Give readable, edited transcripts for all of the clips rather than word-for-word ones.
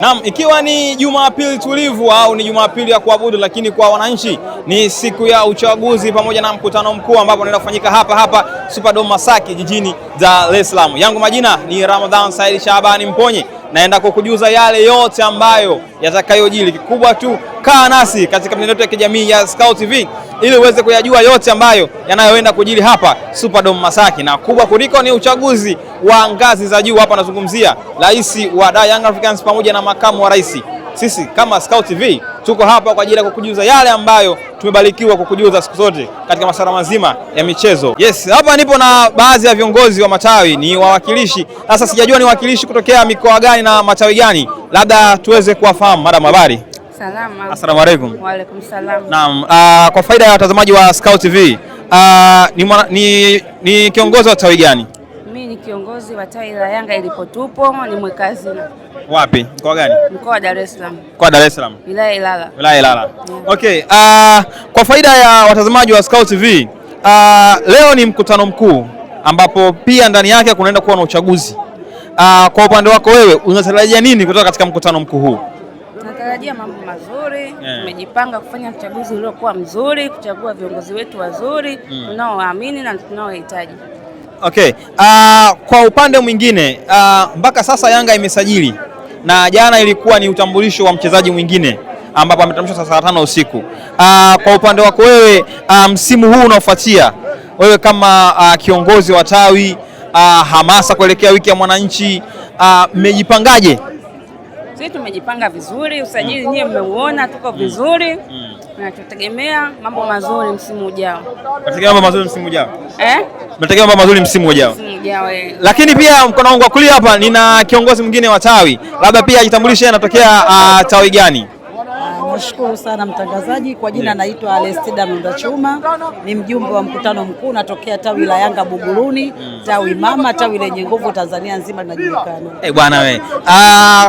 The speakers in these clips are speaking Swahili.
Naam, ikiwa ni Jumapili tulivu au ni Jumapili ya kuabudu, lakini kwa wananchi ni siku ya uchaguzi pamoja na mkutano mkuu ambapo unaenda kufanyika hapa Superdome Masaki jijini Dar es Salaam. Yangu majina ni Ramadhan Said Shabani Mponye, naenda kukujuza yale yote ambayo yatakayojili. Kikubwa tu kaa nasi katika mitandao ya kijamii ya Scout TV ili uweze kuyajua yote ambayo yanayoenda kujili hapa Superdome Masaki, na kubwa kuliko ni uchaguzi wa ngazi za juu. Hapa nazungumzia rais wa Young Africans pamoja na makamu wa rais. Sisi kama Scout TV tuko hapa kwa ajili ya kukujuza yale ambayo tumebarikiwa kukujuza siku zote katika masuala mazima ya michezo. Yes, hapa nipo na baadhi ya viongozi wa matawi, ni wawakilishi. Sasa sijajua ni wawakilishi kutokea mikoa gani na matawi gani, labda tuweze kuwafahamu. Madam, habari? Salama. Assalamu alaikum. Wa alaikum salam. Naam, kwa faida ya watazamaji wa Scout TV, ni kiongozi wa tawi gani? Mimi ni kiongozi wa tawi la Yanga ilipotupo, ni mwekazi. Wapi? Mkoa gani? Mkoa wa Dar es Salaam. Kwa Dar es Salaam. Wilaya Ilala. Wilaya Ilala. Yeah. Okay, kwa faida ya watazamaji wa Scout TV, leo ni mkutano mkuu ambapo pia ndani yake kunaenda kuwa na uchaguzi. Kwa upande wako wewe unatarajia nini kutoka katika mkutano mkuu huu? Natarajia mambo mazuri. Tumejipanga kufanya uchaguzi uliokuwa mzuri, kuchagua viongozi wetu wazuri, tunaowaamini na tunaohitaji. Okay, kwa upande mwingine, mpaka sasa Yanga imesajili na jana ilikuwa ni utambulisho wa mchezaji mwingine ambapo ametambulishwa saa 5 usiku. Kwa upande wako wewe, msimu huu unaofuatia, wewe kama kiongozi wa tawi, hamasa kuelekea wiki ya mwananchi, mmejipangaje? Sisi tumejipanga vizuri, usajili nyie mmeuona, tuko vizuri. Tunategemea mambo mazuri msimu ujao. Tunategemea mambo mazuri msimu ujao? Tunategemea mambo mazuri msimu ujao. Lakini pia mkono wangu wa kulia hapa nina kiongozi mwingine wa tawi, labda pia ajitambulishe anatokea tawi gani? Nashukuru sana mtangazaji. Kwa jina naitwa Alestida Mndachuma, ni mjumbe wa mkutano mkuu, natokea tawi la Yanga Buguruni, tawi mama, tawi lenye nguvu Tanzania nzima linajulikana. Bwana we,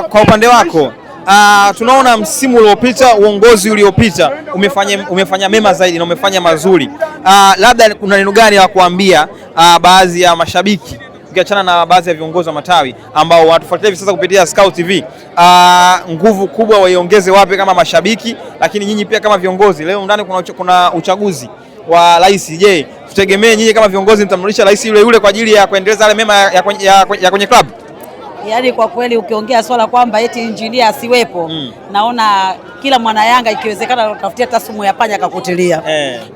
kwa upande wako, tunaona msimu uliopita, uongozi uliopita umefanya mema zaidi na umefanya mazuri. Labda kuna neno gani la kuambia baadhi ya mashabiki, ukiachana na baadhi ya viongozi wa matawi ambao wanatufuatilia hivi sasa kupitia Scout TV, nguvu kubwa waiongeze wapi kama mashabiki, lakini nyinyi pia kama viongozi? Leo ndani kuna uchaguzi wa rais. Je, tutegemee nyinyi kama viongozi mtamrudisha rais yule kwa ajili ya kuendeleza yale mema ya kwenye club? Yaani kwa kweli ukiongea swala kwamba eti injinia asiwepo, naona kila mwana Yanga ikiwezekana utafutia hata sumu ya panya akakutilia.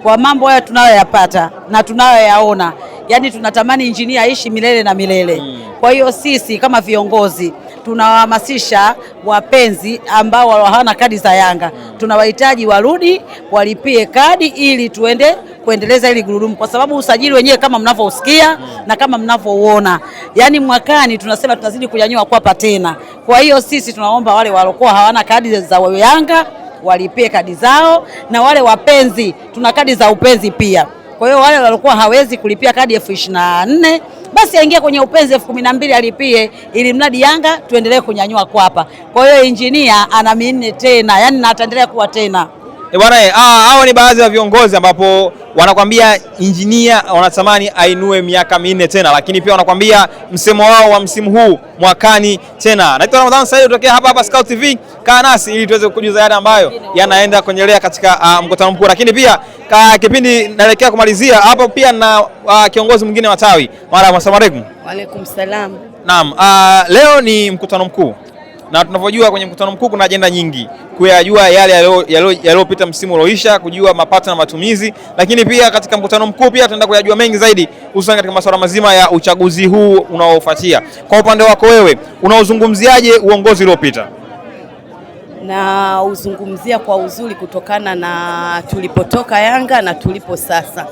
Kwa mambo hayo tunayoyapata na tunayoyaona, yaani tunatamani injinia aishi milele na milele. Kwa hiyo sisi kama viongozi tunawahamasisha wapenzi ambao hawana kadi za Yanga, tunawahitaji warudi walipie kadi ili tuende kuendeleza ili gurudumu, kwa sababu usajili wenyewe kama mnavyosikia na kama mnavyouona, yani mwakani tunasema tunazidi kunyanyua kwapa tena. Kwa hiyo sisi tunaomba wale waliokuwa hawana kadi za Yanga walipie kadi zao, na wale wapenzi tuna kadi za upenzi pia. Kwa hiyo wale waliokuwa hawezi kulipia kadi 24,000 basi aingie kwenye upenzi 12,000 alipie, ili mradi Yanga tuendelee kunyanyua kwapa. Kwa hiyo injinia ana minne tena, yani na ataendelea kuwa tena. Bwana, hao ni baadhi ya viongozi ambapo wanakwambia injinia wanatamani ainue miaka 4 tena, lakini pia wanakwambia msemo wao wa msimu huu mwakani tena. Naitwa Ramadhan Said kutokea hapa Scout TV. Kaa nasi ili tuweze kukujuza yale ambayo yanaenda kuendelea katika mkutano mkuu, lakini pia kipindi naelekea kumalizia hapo pia na kiongozi mwingine wa tawi. Assalamu alaikum. Wa alaikum salam. Naam, leo ni mkutano mkuu na tunavyojua kwenye mkutano mkuu kuna ajenda nyingi, kuyajua yale yaliyopita msimu ulioisha, kujua mapato na matumizi, lakini pia katika mkutano mkuu pia tutaenda kuyajua mengi zaidi hususan katika masuala mazima ya uchaguzi huu unaofuatia. Kwa upande wako wewe, unaozungumziaje uongozi uliopita? Na uzungumzia kwa uzuri kutokana na tulipotoka Yanga na tulipo sasa.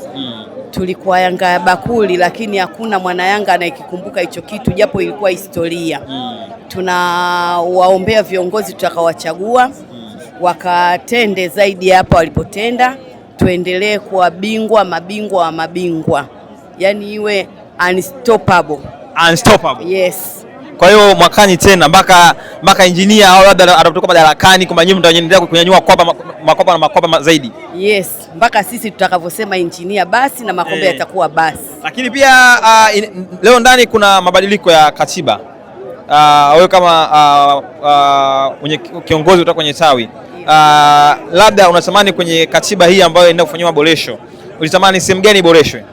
Tulikuwa Yanga ya bakuli, lakini hakuna mwana Yanga anayekikumbuka hicho kitu, japo ilikuwa historia. Tunawaombea viongozi tutakawachagua wakatende zaidi hapa walipotenda, tuendelee kuwa mabingwa wa mabingwa, yani iwe unstoppable. Yes. Kwa hiyo mwakani tena mpaka injinia au labda atatoka madarakani kwa nyinyi mtaendelea kunyanyua makopa zaidi. Yes, mpaka sisi tutakavyosema injinia basi na makombe yatakuwa basi. Lakini pia leo ndani kuna mabadiliko ya katiba. wewe kama mwenye kiongozi kutoka kwenye tawi, labda unatamani kwenye katiba hii ambayo inaenda kufanywa maboresho, ulitamani sehemu gani iboreshwe?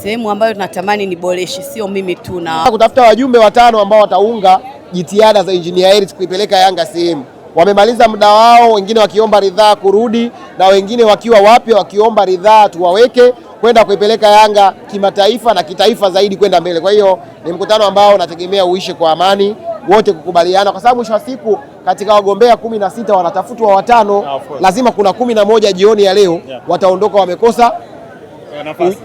Sehemu ambayo tunatamani ni boreshe, sio mimi tu, na kutafuta wajumbe 5 ambao wataunga jitihada za Engineer Hersi kuipeleka Yanga sehemu. Wamemaliza muda wao, wengine wakiomba ridhaa kurudi na wengine wakiwa wapya wakiomba ridhaa tuwaweke kwenda kuipeleka Yanga kimataifa na kitaifa zaidi kwenda mbele. Kwa hiyo ni mkutano ambao nategemea uishe kwa amani, wote kukubaliana, kwa sababu mwisho wa siku katika wagombea 16 wanatafutwa 5, lazima kuna 11 jioni ya leo wataondoka wamekosa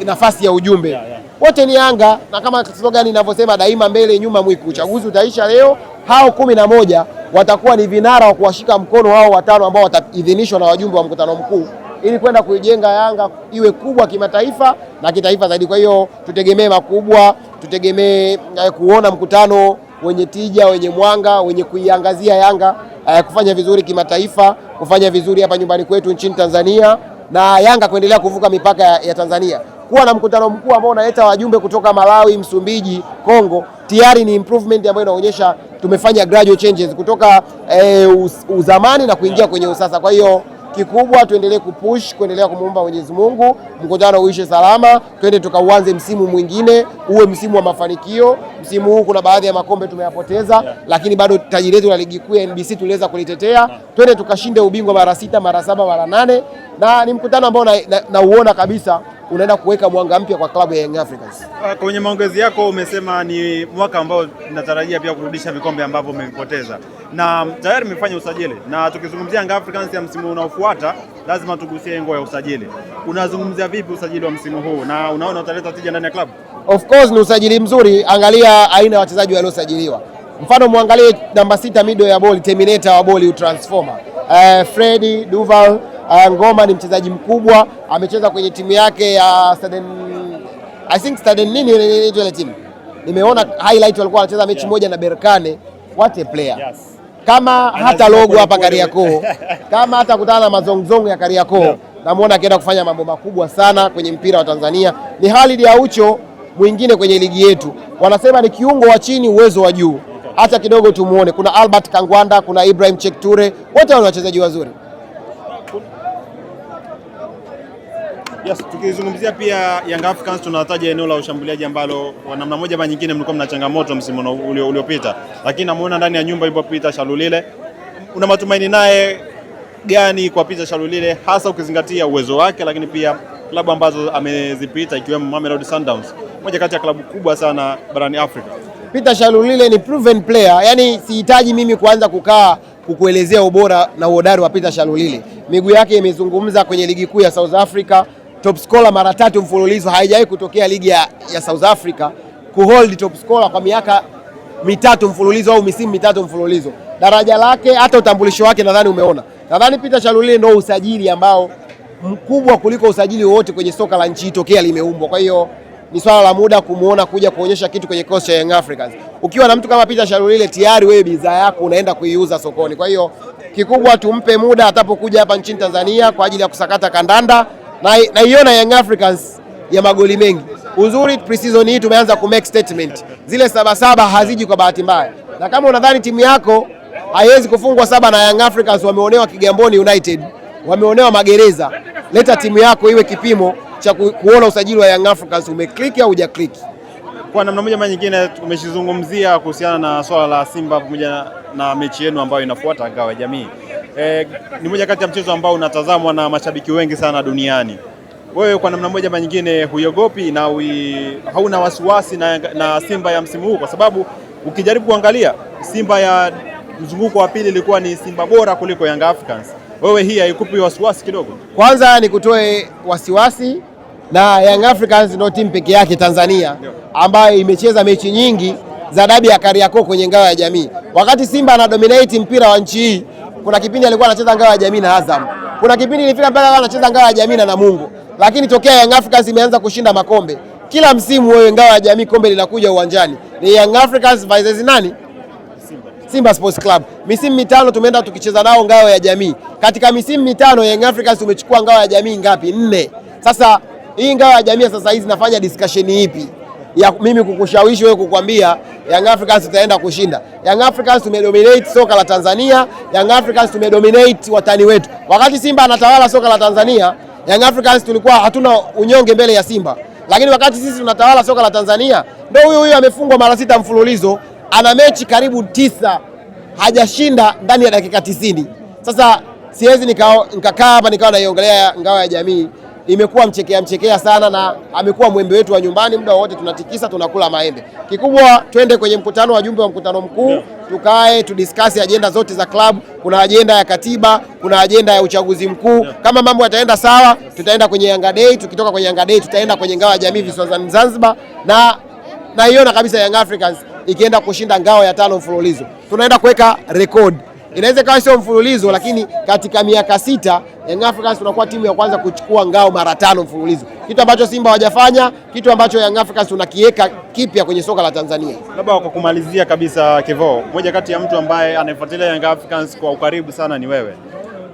nafasi ya ujumbe. Wote ni Yanga, na kama slogan inavyosema daima mbele nyuma mwiku. Uchaguzi utaisha leo, hao 11 watakuwa ni vinara wa kuwashika mkono hao 5 ambao wataidhinishwa na wajumbe wa mkutano mkuu ili kwenda kuijenga Yanga iwe kubwa kimataifa na kitaifa zaidi. Kwa hiyo tutegemee makubwa, tutegemee kuona mkutano wenye tija, wenye mwanga, wenye kuiangazia Yanga kufanya vizuri kimataifa, kufanya vizuri hapa nyumbani kwetu nchini Tanzania, na Yanga kuendelea kuvuka mipaka ya Tanzania. Kuwa na mkutano mkuu ambao unaleta wajumbe kutoka Malawi, Msumbiji, Kongo tayari ni improvement ambayo inaonyesha tumefanya gradual changes kutoka uzamani na kuingia kwenye usasa. Kwa hiyo kikubwa tuendelee kupush, kuendelea kumuomba Mwenyezi Mungu mkutano uishe salama, twende tukauanze msimu mwingine uwe msimu wa mafanikio. Msimu huu kuna baadhi ya makombe tumeyapoteza, lakini bado taji letu la ligi kuu ya NBC tuliweza kulitetea. Twende tukashinde ubingwa mara 6, mara 7, mara 8, na ni mkutano ambao nauona kabisa unaenda kuweka mwanga mpya kwa klabu ya Young Africans. Kwenye maongezi yako umesema ni mwaka ambao tunatarajia pia kurudisha vikombe ambavyo umevipoteza, na tayari umefanya usajili, na tukizungumzia Young Africans ya msimu unaofuata lazima tugusie ngo ya usajili. Unazungumzia vipi usajili wa msimu huu na unaona utaleta tija ndani ya klabu? Of course ni usajili mzuri, angalia aina ya wachezaji waliosajiliwa. Mfano muangalie namba 6 middle ya ball, terminator wa ball, transformer. Freddy Duval Ngoma ni mchezaji mkubwa, amecheza kwenye timu yake ya Stade nini ile timu. Nimeona highlight walikuwa wanacheza mechi moja na Berkane. What a player. Yes. Kama hata logo hapa Kariakoo, kama hata kutana na mazongzong ya Kariakoo, namuona akienda kufanya mambo makubwa sana kwenye mpira wa Tanzania. Ni Khalid Aucho mwingine kwenye ligi yetu. Wanasema ni kiungo wa chini uwezo wa juu. Hata kidogo tumuone. Kuna Albert Kangwanda, kuna Ibrahim Chekture, wote wale wachezaji wazuri. Yes, tukizungumzia pia Young Africans tunataja eneo la ushambuliaji ambalo kwa namna moja ama nyingine mlikuwa mna changamoto msimu uliopita, lakini namuona ndani ya nyumba yupo Peter Shalulile. Una matumaini naye gani kwa Peter Shalulile, hasa ukizingatia uwezo wake, lakini pia klabu ambazo amezipita ikiwemo Mamelodi Sundowns, moja kati ya klabu kubwa sana barani Afrika? Peter Shalulile ni proven player, yani sihitaji mimi kuanza kukaa kukuelezea ubora na uhodari wa Peter Shalulile. Miguu yake imezungumza kwenye ligi kuu ya South Africa, top scorer mara 3 mfululizo. Haijawahi kutokea ligi ya South Africa kuhold top scorer kwa miaka 3 mfululizo au misimu 3 mfululizo. Daraja lake hata utambulisho wake nadhani umeona. Nadhani Peter Shalulile ndio usajili ambao mkubwa kuliko usajili wote kwenye soka la nchi tokea limeumbwa. Kwa hiyo ni swala la muda kumuona kuja kuonyesha kitu kwenye kocha ya Young Africans. Ukiwa na mtu kama Peter Shalulile tayari wewe bidhaa yako unaenda kuiuza sokoni. Kwa hiyo kikubwa tumpe muda atapokuja hapa nchini Tanzania kwa ajili ya kusakata kandanda, na iona Young Africans ya magoli mengi. Uzuri pre-season hii tumeanza ku make statement. Zile 7-7 haziji kwa bahati mbaya. Na kama unadhani timu yako haiwezi kufungwa 7 na Young Africans, wameonewa Kigamboni United, wameonewa Magereza, leta timu yako iwe kipimo cha kuona usajili wa Young Africans umeclick au hujaclick. Kwa namna moja ama nyingine tumeshizungumzia kuhusiana na swala la Simba pamoja na mechi yenu ambayo inafuata Ngao ya Jamii. Ni moja kati ya mchezo ambao unatazamwa na mashabiki wengi sana duniani. Wewe kwa namna moja ama nyingine huiogopi na hauna wasiwasi na Simba ya msimu huu? Kwa sababu ukijaribu kuangalia Simba ya mzunguko wa pili ilikuwa ni Simba bora kuliko Young Africans. Wewe hii haikupi wasiwasi kidogo? Kwanza nikutoe wasiwasi, na Young Africans ndio timu pekee yake Tanzania ambayo imecheza mechi nyingi za dabi ya Kariakoo kwenye Ngao ya Jamii. Wakati Simba ana dominate mpira wa nchi hii, kuna kipindi alikuwa anacheza Ngao ya Jamii na Azam. Kuna kipindi ilifika mpaka anacheza Ngao ya Jamii na Namungo. Lakini tokea Young Africans imeanza kushinda makombe, kila msimu wewe Ngao ya Jamii kombe linakuja uwanjani. Ni Young Africans versus nani? Simba Sports Club. Misimu 5 tumeenda tukicheza nao Ngao ya Jamii. Katika misimu 5 Young Africans umechukua Ngao ya Jamii ngapi? 4. Sasa hii Ngao ya Jamii sasa hizi nafanya discussion ipi? ya mimi kukushawishi wewe kukwambia Young Africans tutaenda kushinda. Young Africans tumedominate soka la Tanzania, Young Africans tumedominate watani wetu. Wakati Simba anatawala soka la Tanzania, Young Africans tulikuwa hatuna unyonge mbele ya Simba. Lakini wakati sisi tunatawala soka la Tanzania, ndio huyu amefungwa mara 6 mfululizo, ana mechi karibu 9 hajashinda ndani ya dakika 90. Sasa siwezi nikakaa hapa nikawa naiongelea Ngao ya Jamii. Imekuwa mchekea sana na amekuwa mwembe wetu wa nyumbani, muda wote tunatikisa tunakula maembe. Kikubwa twende kwenye mkutano wa jumbe wa mkutano mkuu, tukae tudiscuss ajenda zote za club. Kuna ajenda ya katiba, kuna ajenda ya uchaguzi mkuu. Kama mambo yataenda sawa, tutaenda kwenye Yanga Day, tukitoka kwenye Yanga Day tutaenda kwenye Ngao ya Jamii visiwani Zanzibar, na naiona kabisa Young Africans ikienda kushinda ngao ya 5 mfululizo. Tunaenda kuweka record. Inaweza kawa sio mfululizo, lakini katika miaka 6 Young Africans tunakuwa timu ya kwanza kuchukua ngao mara 5 mfululizo, kitu ambacho Simba hawajafanya, kitu ambacho Young Africans tunakiweka kipya kwenye soka la Tanzania. Labda kwa kumalizia kabisa, Kevo, moja kati ya mtu ambaye anafuatilia Young Africans kwa ukaribu sana ni wewe.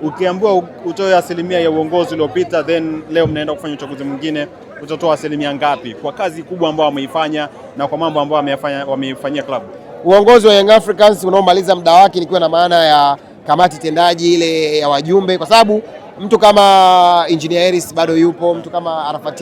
Ukiambiwa utoe asilimia ya uongozi uliopita, then leo mnaenda kufanya uchaguzi mwingine, utatoa asilimia ngapi kwa kazi kubwa ambayo wameifanya na kwa mambo ambayo wameifanyia klabu? Uongozi wa Young Africans unaomaliza muda wake, nikiwa na maana ya kamati tendaji ile ya wajumbe, kwa sababu mtu kama Engineer Harris bado yupo, mtu kama Arafat